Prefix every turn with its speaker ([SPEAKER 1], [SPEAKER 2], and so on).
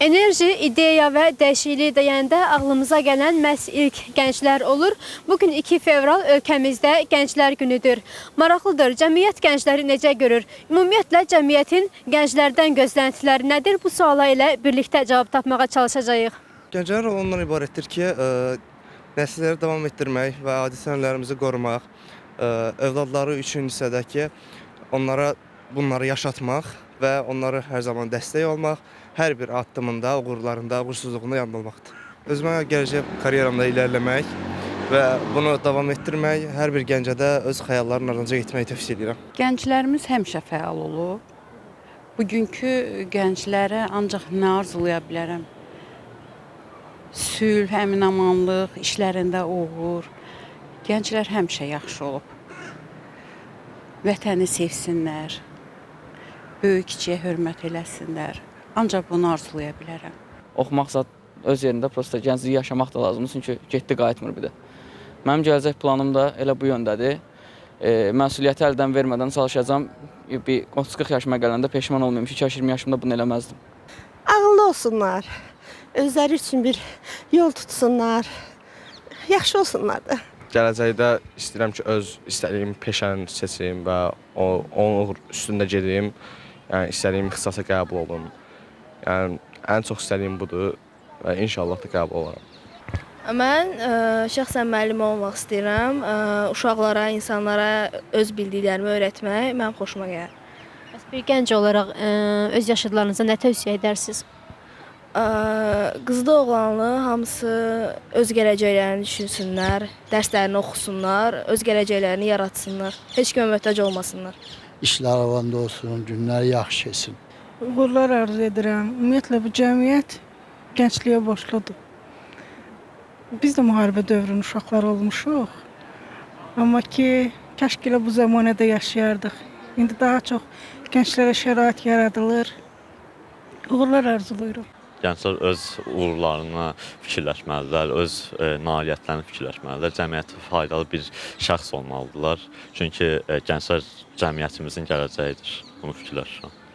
[SPEAKER 1] Enerji, ideya və dəyişiklik deyəndə ağlımıza gələn məhz ilk gənclər olur. Bugün 2 fevral ölkəmizdə Gənclər Günüdür. Maraqlıdır, cəmiyyət gəncləri necə görür? Ümumiyyətlə, cəmiyyətin gənclərdən gözləntiləri nədir? Bu suala ilə birlikdə cavab tapmağa çalışacağıq.
[SPEAKER 2] Gənclərin rolu ondan ibarətdir ki, nəsilləri davam etdirmək və adi-sənətlərimizi qorumaq, övladları üçün isə də ki, bunları yaşatmaq və onlara hər zaman dəstək olmaq, hər bir addımında, uğurlarında, uğursuzluğunda yanında olmaqdır. Özümə gələcək karyeramda irəliləmək və bunu davam etdirmək, hər bir gəncə də öz xəyallarının ardınca getməyi tövsiyə edirəm.
[SPEAKER 3] Gənclərimiz həmişə fəal olub. Bugünkü gənclərə ancaq nə arzulaya bilərəm? Sülh, əmin-amanlıq, işlərində uğur. Gənclər həmişə yaxşı olub. Vətəni sevsinlər, böyük-kiçiyə hörmət eləsinlər. Ancaq bunu arzulaya bilərəm.
[SPEAKER 4] Oxumaq öz yerində, prosta gəncliyi yaşamaq da lazımdır, çünki getdi qayıtmır bir də. Mənim gələcək planım da elə bu yöndədir. Məsuliyyəti əldən vermədən çalışacağam. Bir 30-40 yaşıma gələndə peşman olmayayım ki, 20 yaşımda bunu eləməzdim.
[SPEAKER 5] Ağıllı olsunlar, özləri üçün bir yol tutsunlar, yaxşı olsunlar da.
[SPEAKER 6] Gələcəkdə istəyirəm ki, öz istədiyim peşəni seçim və onun üstündə gedim. Yəni, istədiyim ixtisasa qəbul olum. Yəni, ən çox istədiyim budur və inşallah da qəbul olaram.
[SPEAKER 7] Mən şəxsən müəllim olmaq istəyirəm. Uşaqlara, insanlara öz bildiklərimi öyrətmək mənim xoşuma gəlir.
[SPEAKER 1] Bəs bir gənc olaraq öz yaşıdlarınıza nə tövsiyə edərsiniz?
[SPEAKER 7] Qızlı oğlanlı hamısı öz gələcəklərini düşünsünlər, dərslərini oxusunlar, öz gələcəklərini yaratsınlar, heç kimə möhtac olmasınlar.
[SPEAKER 8] İşlər avanda olsun, günlər yaxşı keçsin.
[SPEAKER 9] Uğurlar arzu edirəm. Ümumiyyətlə bu cəmiyyət gəncliyə borcludur. Biz də müharibə dövrünün uşaqları olmuşuq. Amma ki, kəşk elə bu zamanədə yaşayardıq. İndi daha çox gənclərə şərait yaradılır. Uğurlar arzulayırıq.
[SPEAKER 10] Gənclər öz uğurlarına fikirləşməlidirlər, öz nailiyyətlərini fikirləşməlidirlər. Cəmiyyətə faydalı bir şəxs olmalıdırlar. Çünki gənclər cəmiyyətimizin gələcəyidir. Bunu fikirləşirəm.